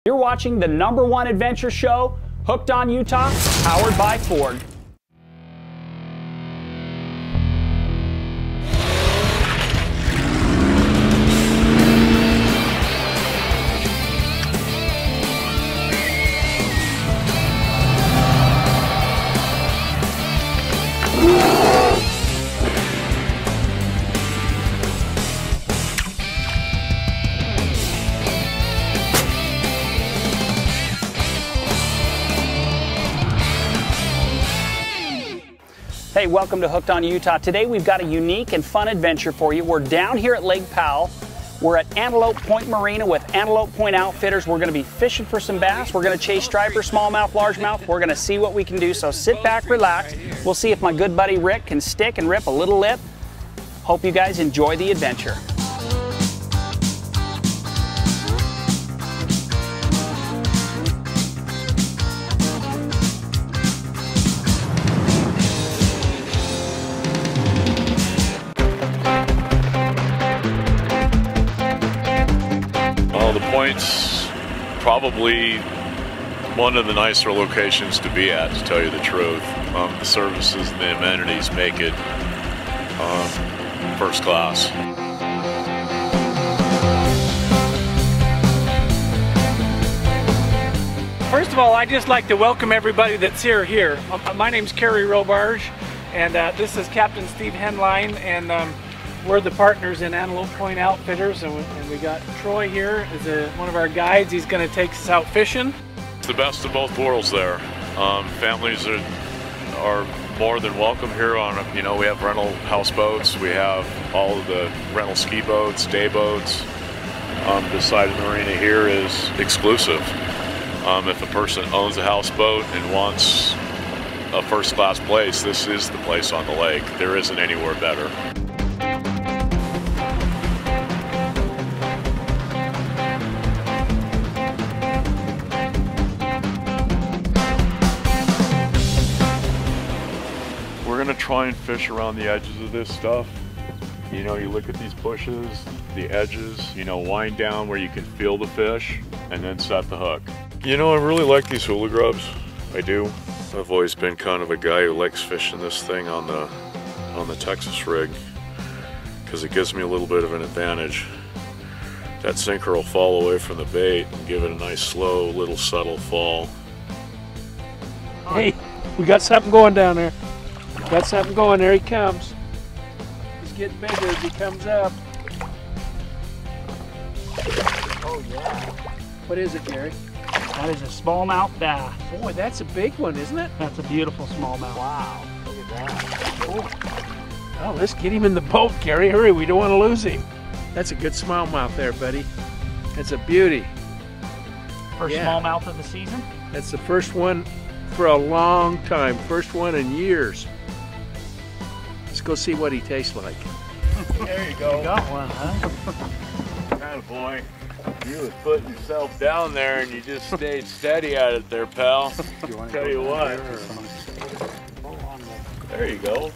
You're watching the #1 adventure show, Hooked on Utah, powered by Ford. Hey, welcome to Hooked on Utah. Today we've got a unique and fun adventure for you. We're down here at Lake Powell. We're at Antelope Point Marina with Antelope Point Outfitters. We're going to be fishing for some bass. We're going to chase striper, smallmouth, largemouth. We're going to see what we can do, so sit back, relax. We'll see if my good buddy Rick can stick and rip a little lip. Hope you guys enjoy the adventure. The Point's probably one of the nicer locations to be at, to tell you the truth. The services and the amenities make it first class. First of all, I'd just like to welcome everybody that's here. My name's Kerry Robarge, and this is Captain Steve Henline, and we're the partners in Antelope Point Outfitters, and we got Troy here as one of our guides. He's going to take us out fishing. It's the best of both worlds there. Families are more than welcome here on, we have rental houseboats, we have all of the rental ski boats, day boats. This side of the marina here is exclusive. If a person owns a houseboat and wants a first-class place, this is the place on the lake. There isn't anywhere better. We're gonna try and fish around the edges of this stuff. You look at these bushes, the edges, wind down where you can feel the fish and then set the hook. I really like these hula grubs. I do. I've always been kind of a guy who likes fishing this thing on the Texas rig because it gives me a little bit of an advantage. That sinker will fall away from the bait and give it a nice slow little subtle fall. Hey, we got something going down there. Got something going. There he comes. He's getting bigger as he comes up. Oh yeah. What is it, Gary? That is a smallmouth bass. Boy, that's a big one, isn't it? That's a beautiful smallmouth. Wow. Look at that. Oh, let's get him in the boat, Gary. Hurry, we don't want to lose him. That's a good smallmouth there, buddy. That's a beauty. First smallmouth of the season? That's the first one for a long time. First one in years. Let's go see what he tastes like. There you go. You got one, huh? Attaboy. You was putting yourself down there and you just stayed steady at it there, pal. Tell you what. There you go.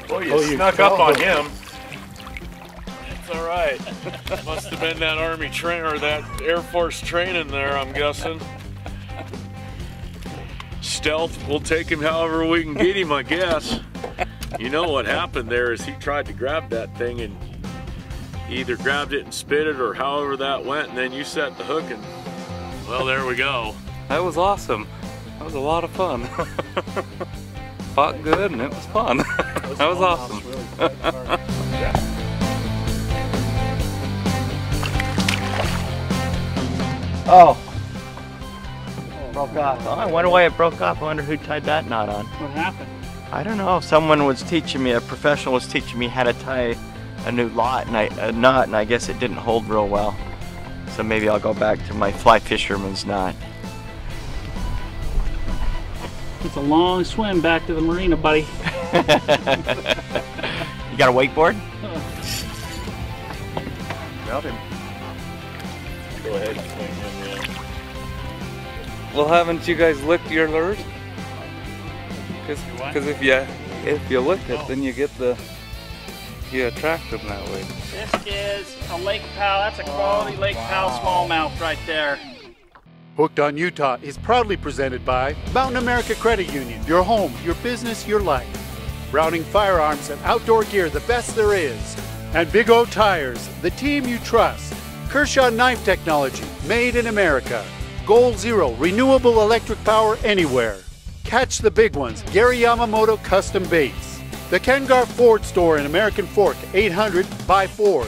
Boy, you snuck up on him. It's all right. Must have been that Army train or that Air Force training there, I'm guessing. Stealth, we'll take him however we can get him, I guess. You know what happened there is he tried to grab that thing and he either grabbed it and spit it or however that went, and then you set the hook and, well, there we go. That was awesome. That was a lot of fun. Fought good and it was fun. That was awesome. Oh. Broke off. Oh, I wonder why it broke off. I wonder who tied that knot on. What happened? I don't know. Someone was teaching me, a professional was teaching me how to tie a new knot, and I guess it didn't hold real well. So maybe I'll go back to my fly fisherman's knot. It's a long swim back to the marina, buddy. You got a wakeboard? Got him. Go ahead and swing him in. Well, haven't you guys licked your lures? Because if you lick it, then you attract them that way. This is a Lake Powell. That's a quality Lake Powell smallmouth right there. Hooked on Utah is proudly presented by Mountain America Credit Union, your home, your business, your life. Browning Firearms and Outdoor Gear, the best there is. And Big O Tires, the team you trust. Kershaw Knife Technology, made in America. Goal Zero, renewable electric power anywhere. Catch the big ones, Gary Yamamoto Custom Baits. The Kengar Ford Store in American Fork, 800 by Ford.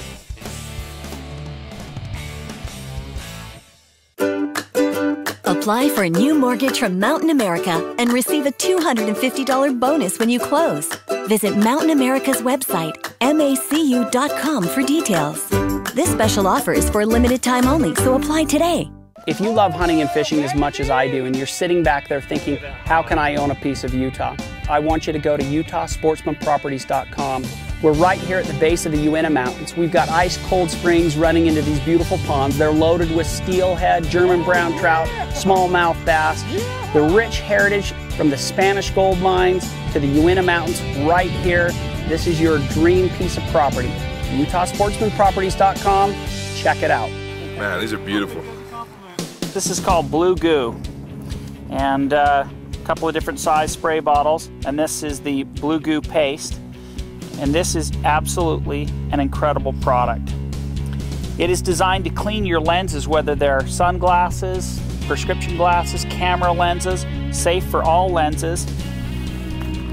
Apply for a new mortgage from Mountain America and receive a $250 bonus when you close. Visit Mountain America's website, macu.com, for details. This special offer is for a limited time only, so apply today. If you love hunting and fishing as much as I do, and you're sitting back there thinking, how can I own a piece of Utah? I want you to go to utahsportsmanproperties.com. We're right here at the base of the Uinta Mountains. We've got ice-cold springs running into these beautiful ponds. They're loaded with steelhead, German brown trout, smallmouth bass. The rich heritage from the Spanish gold mines to the Uinta Mountains right here. This is your dream piece of property. utahsportsmanproperties.com. Check it out. Man, these are beautiful. This is called Blue Goo, and a couple of different size spray bottles, and this is the Blue Goo paste, and this is absolutely an incredible product. It is designed to clean your lenses, whether they're sunglasses, prescription glasses, camera lenses, safe for all lenses.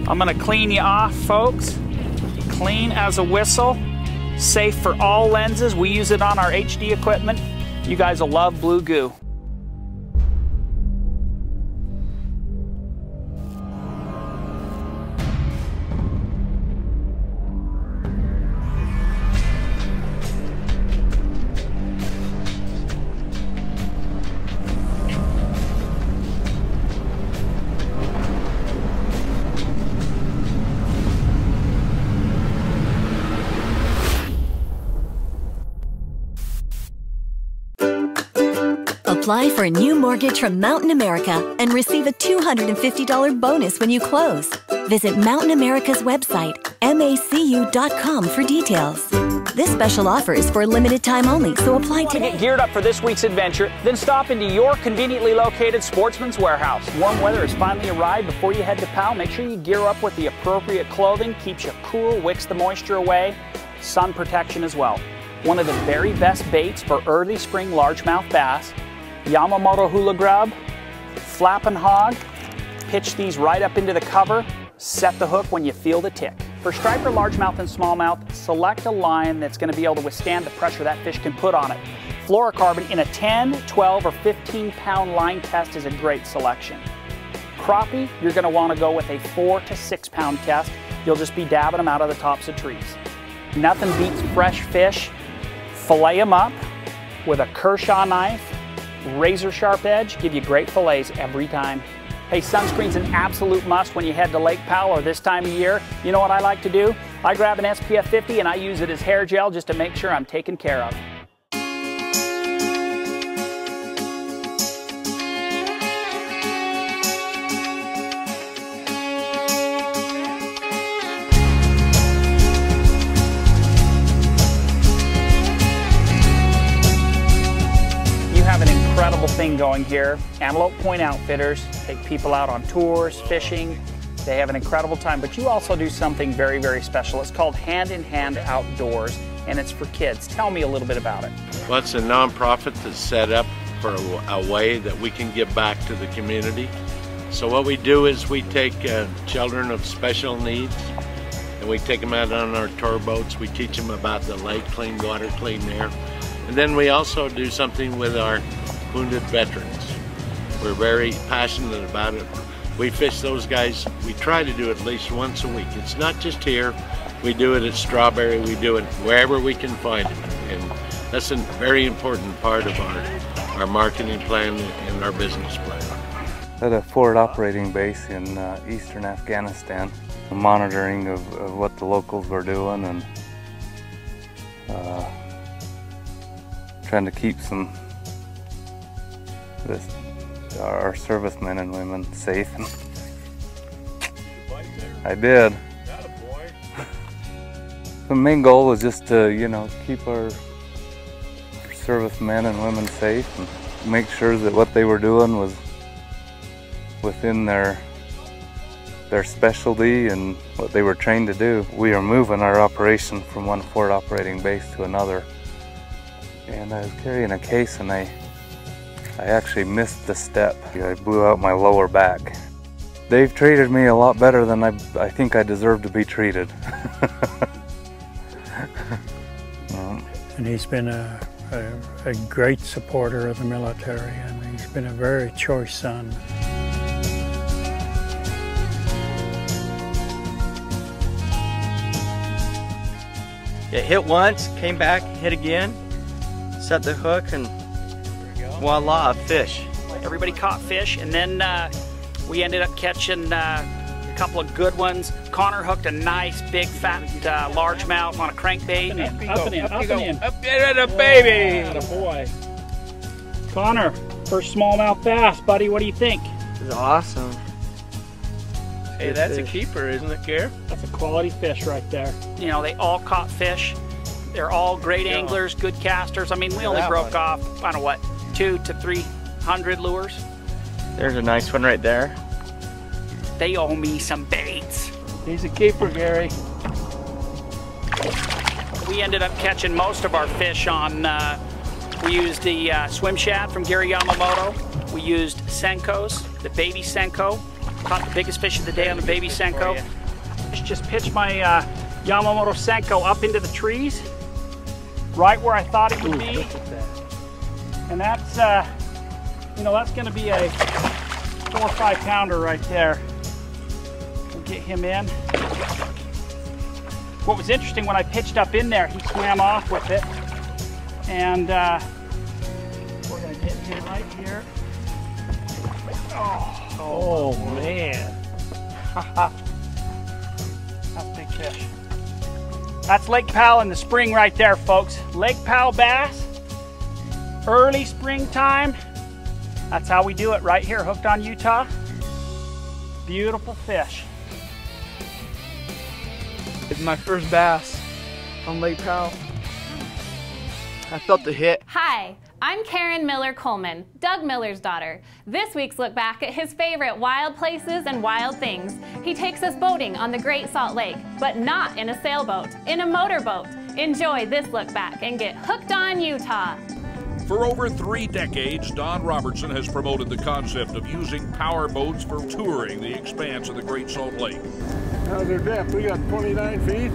I'm gonna clean you off, folks. Clean as a whistle, safe for all lenses. We use it on our HD equipment. You guys will love Blue Goo. Apply for a new mortgage from Mountain America and receive a $250 bonus when you close. Visit Mountain America's website, macu.com, for details. This special offer is for a limited time only, so apply today. Get geared up for this week's adventure, then stop into your conveniently located Sportsman's Warehouse. Warm weather has finally arrived. Before you head to Powell, make sure you gear up with the appropriate clothing, keeps you cool, wicks the moisture away, sun protection as well. One of the very best baits for early spring largemouth bass, Yamamoto Hula Grub, Flappin' Hog. Pitch these right up into the cover, set the hook when you feel the tick. For striper, largemouth, and smallmouth, select a line that's going to be able to withstand the pressure that fish can put on it. Fluorocarbon in a 10, 12, or 15-pound line test is a great selection. Crappie, you're going to want to go with a 4 to 6-pound test. You'll just be dabbing them out of the tops of trees. Nothing beats fresh fish. Fillet them up with a Kershaw knife, razor sharp edge, give you great fillets every time. Hey, sunscreen's an absolute must when you head to Lake Powell or this time of year. You know what I like to do? I grab an SPF 50 and I use it as hair gel just to make sure I'm taken care of. Incredible thing going here. Antelope Point Outfitters take people out on tours, fishing. They have an incredible time, but you also do something very, very special. It's called Hand in Hand Outdoors, and it's for kids. Tell me a little bit about it. Well, it's a nonprofit that's set up for a way that we can give back to the community. So what we do is we take children of special needs, and we take them out on our tour boats. We teach them about the lake, clean water, clean air. And then we also do something with our wounded veterans. We're very passionate about it. We fish those guys, we try to do it at least once a week. It's not just here, we do it at Strawberry, we do it wherever we can find it. And that's a very important part of our marketing plan and our business plan. At a forward operating base in eastern Afghanistan, monitoring of what the locals were doing and trying to keep our servicemen and women safe. I did. The main goal was just to, keep our servicemen and women safe and make sure that what they were doing was within their specialty and what they were trained to do. We are moving our operation from one forward operating base to another. And I was carrying a case and I actually missed the step. I blew out my lower back. They've treated me a lot better than I think I deserve to be treated. And he's been a great supporter of the military, and he's been a very choice son. It hit once, came back, hit again, set the hook, and voila, a fish. Everybody caught fish, and then we ended up catching a couple of good ones. Connor hooked a nice big fat largemouth on a crankbait. Up and in. Up in a baby. Attaboy. Connor, first smallmouth bass, buddy. What do you think? This is awesome. Hey, that's a keeper, isn't it, Gare? That's a quality fish right there. You know, they all caught fish. They're all great anglers, good casters. I mean, we only broke off, I don't know what, 200 to 300 lures. There's a nice one right there. They owe me some baits. He's a keeper, Gary. We ended up catching most of our fish on, we used the swim shad from Gary Yamamoto. We used Senkos, the baby Senko. Caught the biggest fish of the day on the baby Senko. Just pitched my Yamamoto Senko up into the trees, right where I thought it would be. And that's, you know, that's gonna be a 4 or 5 pounder right there. We'll get him in. What was interesting, when I pitched up in there, he swam off with it. And we're gonna get him right here. Oh man. That's a big fish. That's Lake Powell in the spring right there, folks. Lake Powell bass, early springtime. That's how we do it right here, Hooked on Utah. Beautiful fish. It's my first bass on Lake Powell. I felt the hit. Hi, I'm Karen Miller Coleman, Doug Miller's daughter. This week's look back at his favorite wild places and wild things. He takes us boating on the Great Salt Lake, but not in a sailboat, in a motorboat. Enjoy this look back and get hooked on Utah. For over 3 decades, Don Robertson has promoted the concept of using power boats for touring the expanse of the Great Salt Lake. How's their depth? We got 29 feet.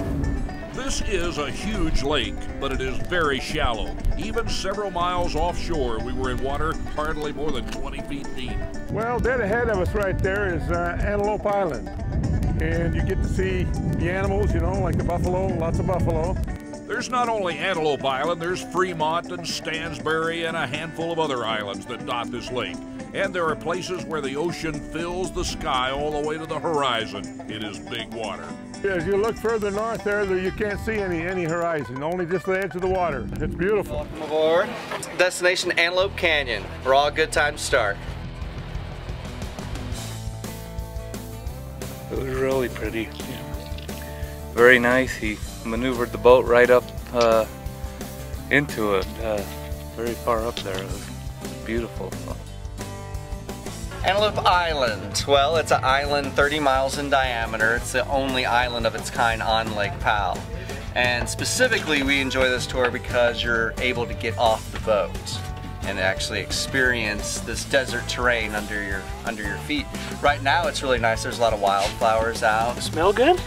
This is a huge lake, but it is very shallow. Even several miles offshore, we were in water hardly more than 20 feet deep. Well, dead ahead of us right there is Antelope Island. And you get to see the animals, you know, like the buffalo, lots of buffalo. There's not only Antelope Island, there's Fremont and Stansbury and a handful of other islands that dot this lake. And there are places where the ocean fills the sky all the way to the horizon. It is big water. As you look further north there, you can't see any horizon, only just the edge of the water. It's beautiful. Welcome aboard. Destination Antelope Canyon, where all good times start. It was really pretty. Very nice. He maneuvered the boat right up into it, very far up there. It was beautiful. Antelope Island. Well, it's an island 30 miles in diameter. It's the only island of its kind on Lake Powell. And specifically, we enjoy this tour because you're able to get off the boat and actually experience this desert terrain under your feet. Right now, it's really nice. There's a lot of wildflowers out. Smell good?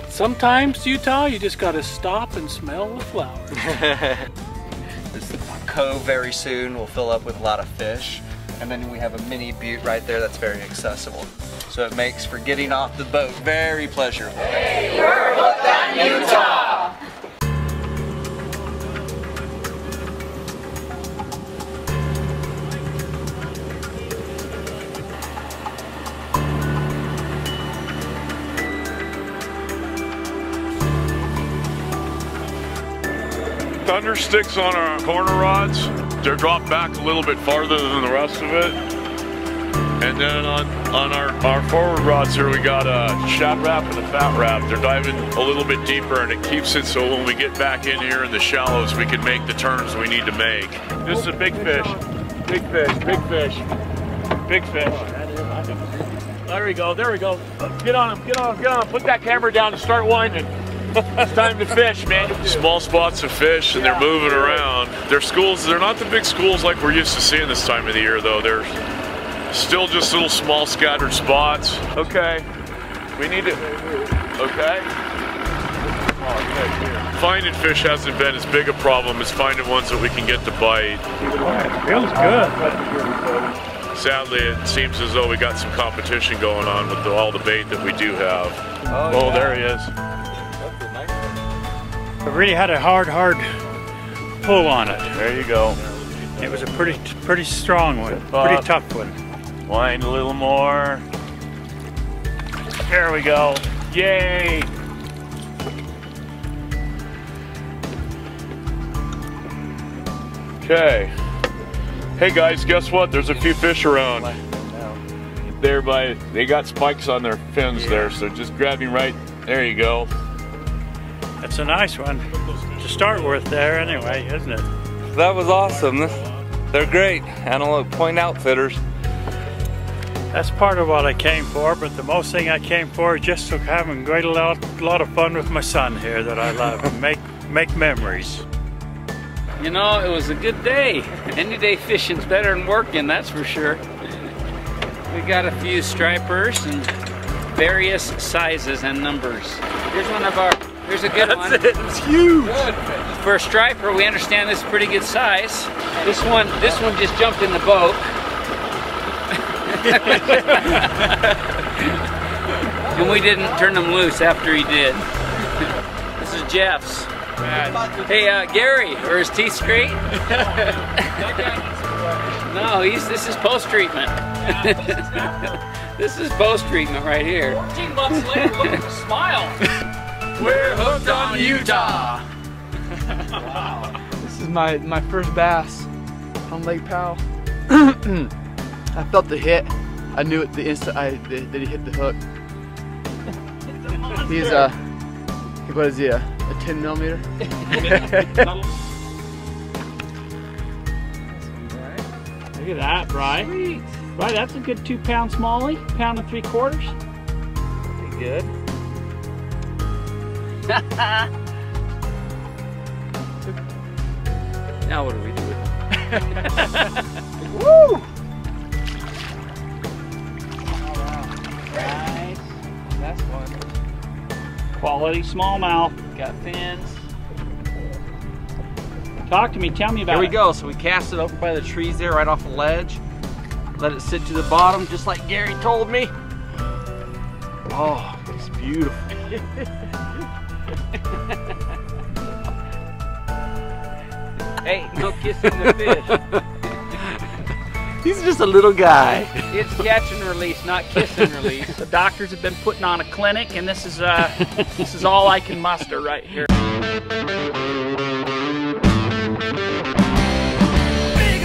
Sometimes, Utah, you just gotta stop and smell the flowers. This cove very soon will fill up with a lot of fish. And then we have a mini butte right there that's very accessible. So it makes for getting off the boat very pleasurable. Hey, we're hooked on Utah! Thunder sticks on our corner rods. They're dropped back a little bit farther than the rest of it. And then on our forward rods here, we got a shad wrap and a fat wrap. They're diving a little bit deeper, and it keeps it so when we get back in here in the shallows, we can make the turns we need to make. This is a big fish. Big fish, big fish, big fish. There we go, there we go. Get on him, get on him, get on him. Put that camera down and start winding. It's time to fish, man. Small spots of fish, and they're moving around. They're schools, they're not the big schools like we're used to seeing this time of the year, though. They're still just little small scattered spots. Okay, we need to, okay. Finding fish hasn't been as big a problem as finding ones that we can get to bite. Feels good. Sadly, it seems as though we got some competition going on with all the bait that we do have. Oh, there he is. I really had a hard pull on it. There you go. It was a pretty strong one, pretty tough one. Wind a little more. There we go. Yay! Okay. Hey guys, guess what? There's a few fish around. They got spikes on their fins there, so just grabbing right, there you go. That's a nice one to start with there anyway, isn't it? That was awesome. They're great. Antelope Point Outfitters. That's part of what I came for, but the most thing I came for is just to having a lot of fun with my son here that I love and make memories. You know, it was a good day. Any day fishing's better than working, that's for sure. We got a few stripers and various sizes and numbers. Here's one of our, here's a good one. That's it, it's huge. Good. For a striper, we understand this is pretty good size. This one just jumped in the boat. And we didn't turn him loose after he did. This is Jeff's. Hey, Gary, are his teeth straight? No, this is post-treatment. This is post-treatment right here. 14 months later, look at the smile. We're hooked on Utah. Wow. This is my first bass on Lake Powell. I felt the hit. I knew it the instant that he hit the hook. He's what is he, a 10 millimeter? Look at that, Bri. Sweet. Bri, that's a good 2-pound smallie, 1 3/4. Pretty good. Now what do we do with it? Woo! Nice. That's one. Quality smallmouth. Got fins. Talk to me, tell me about it. Here we go. So we cast it over by the trees there, right off the ledge. Let it sit to the bottom, just like Gary told me. Oh, it's beautiful. Hey, no kissing the fish. He's just a little guy. It's catch and release, not kiss and release. The doctors have been putting on a clinic, and this is all I can muster right here. Big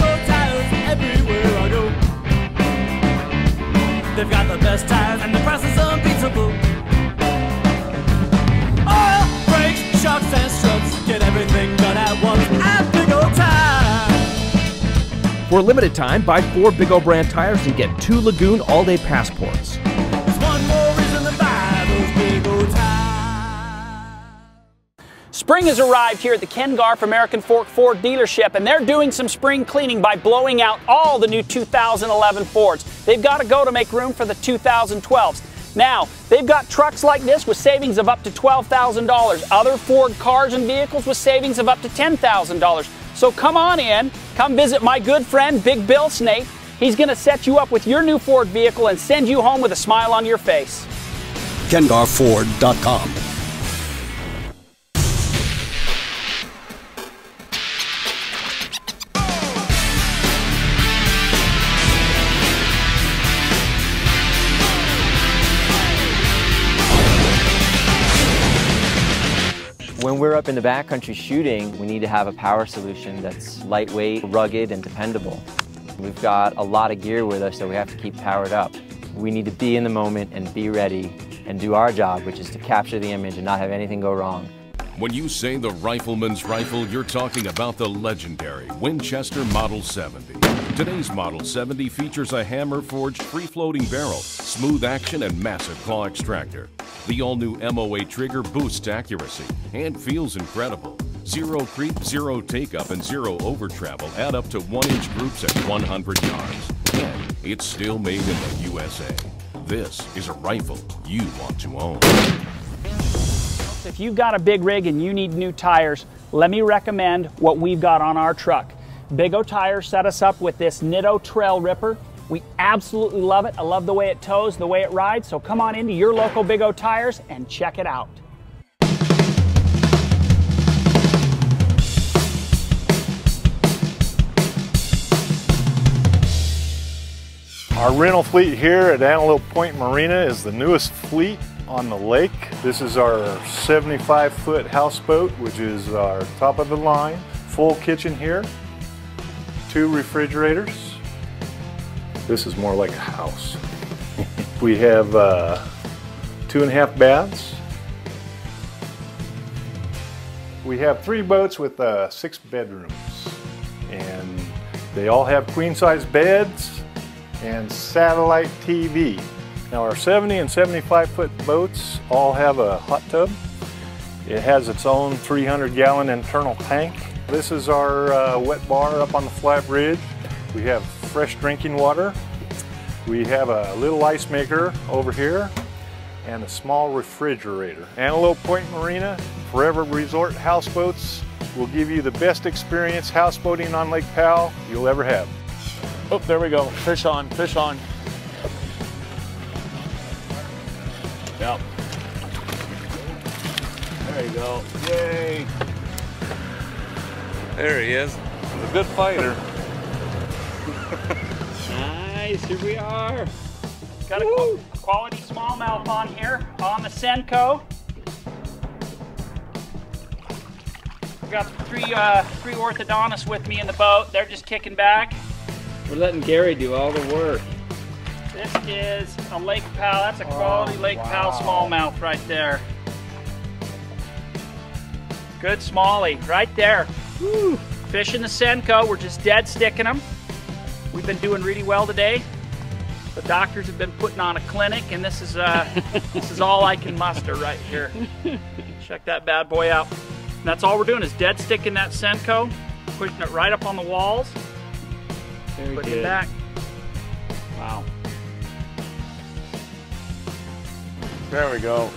old tires everywhere I go. They've got the best tires and the price is unbeatable. Oil, brakes, shocks and struts, get everything done at once at Big Old Tires. For a limited time, buy 4 Big O brand tires and get 2 Lagoon all-day passports. There's one more reason to buy those Big Old Tires. Spring has arrived here at the Ken Garff American Fork Ford dealership, and they're doing some spring cleaning by blowing out all the new 2011 Fords. They've got to go to make room for the 2012s. Now, they've got trucks like this with savings of up to $12,000, other Ford cars and vehicles with savings of up to $10,000. So come on in, come visit my good friend Big Bill Snake. He's going to set you up with your new Ford vehicle and send you home with a smile on your face. KenGarffFord.com. When we're up in the backcountry shooting, we need to have a power solution that's lightweight, rugged, and dependable. We've got a lot of gear with us, so we have to keep powered up. We need to be in the moment and be ready and do our job, which is to capture the image and not have anything go wrong. When you say the rifleman's rifle, you're talking about the legendary Winchester Model 70. Today's Model 70 features a hammer-forged free-floating barrel, smooth action, and massive claw extractor. The all-new MOA trigger boosts accuracy and feels incredible. Zero creep, zero take-up, and zero over-travel add up to 1-inch groups at 100 yards. And it's still made in the USA. This is a rifle you want to own. If you've got a big rig and you need new tires, let me recommend what we've got on our truck. Big O Tires set us up with this Nitto Trail Ripper. We absolutely love it. I love the way it tows, the way it rides. So come on into your local Big O Tires and check it out. Our rental fleet here at Antelope Point Marina is the newest fleet on the lake. This is our 75-foot houseboat, which is our top of the line. Full kitchen here, 2 refrigerators. This is more like a house. We have 2.5 baths. We have 3 boats with 6 bedrooms, and they all have queen-size beds and satellite TV. Now our 70 and 75-foot boats all have a hot tub. It has its own 300-gallon internal tank. This is our wet bar up on the flat bridge. We have fresh drinking water. We have a little ice maker over here and a small refrigerator. Antelope Point Marina Forever Resort Houseboats will give you the best experience houseboating on Lake Powell you'll ever have. Oh, there we go. Fish on, fish on. Yep. There you go. Yay. There he is. He's a good fighter. Nice, here we are. Got a quality smallmouth on here, on the Senko. We've got three orthodontists with me in the boat. They're just kicking back. We're letting Gary do all the work. This is a Lake Powell. That's a quality Lake Powell smallmouth right there. Good smallie right there. Woo. Fish in the Senko. We're just dead sticking them. We've been doing really well today. The doctors have been putting on a clinic, and this is this is all I can muster right here. Check that bad boy out. And that's all we're doing is dead sticking that Senko, pushing it right up on the walls. Very Putting good. it back. Wow. There we go.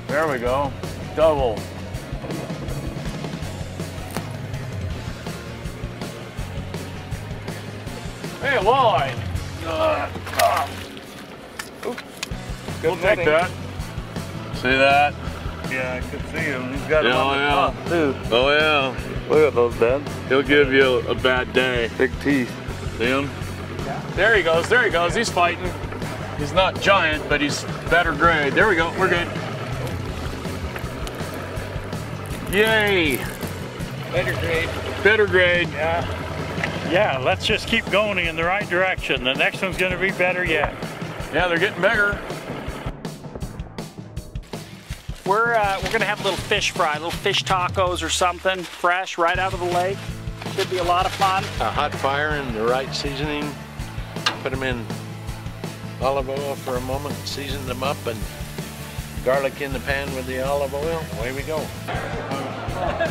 There we go. Double. Hey, walleye. We'll take that. See that? Yeah, I could see him. He's got him Yeah, on the top too. Oh yeah. Look at those, Dad. He'll give you a bad day. Big teeth. See him? There he goes. There he goes. He's fighting. He's not giant, but he's better grade. There we go. We're good. Yay. Better grade. Better grade. Yeah, let's just keep going in the right direction. The next one's going to be better yet. Yeah, they're getting bigger. We're gonna have a little fish fry, little fish tacos or something, fresh right out of the lake. Should be a lot of fun. A hot fire and the right seasoning. Put them in olive oil for a moment, season them up, and garlic in the pan with the olive oil. Away we go.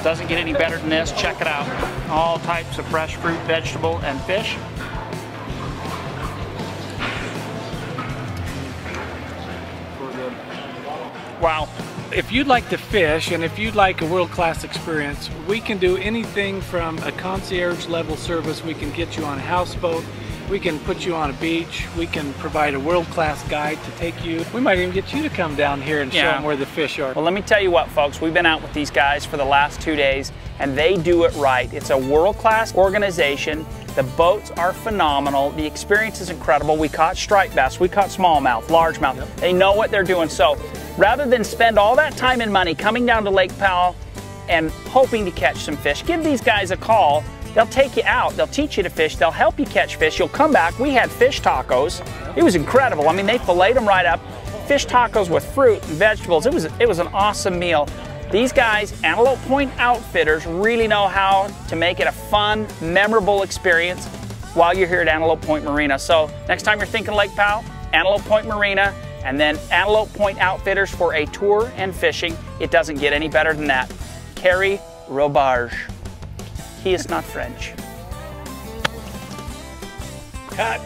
Doesn't get any better than this. Check it out. All types of fresh fruit, vegetable, and fish. Wow. If you'd like to fish and if you'd like a world-class experience, we can do anything from a concierge level service. We can get you on a houseboat. We can put you on a beach. We can provide a world-class guide to take you. We might even get you to come down here and show them where the fish are. Well, let me tell you what, folks. We've been out with these guys for the last 2 days, and they do it right. It's a world-class organization. The boats are phenomenal. The experience is incredible. We caught striped bass. We caught smallmouth, largemouth. Yep. They know what they're doing. So rather than spend all that time and money coming down to Lake Powell and hoping to catch some fish, give these guys a call They'll take you out, they'll teach you to fish, they'll help you catch fish. You'll come back. We had fish tacos. It was incredible. I mean, they filleted them right up. Fish tacos with fruit and vegetables. It was an awesome meal. These guys, Antelope Point Outfitters, really know how to make it a fun, memorable experience while you're here at Antelope Point Marina. So next time you're thinking Lake Powell, Antelope Point Marina, and then Antelope Point Outfitters for a tour and fishing. It doesn't get any better than that. Kerry Robarge. He is not French. Cut.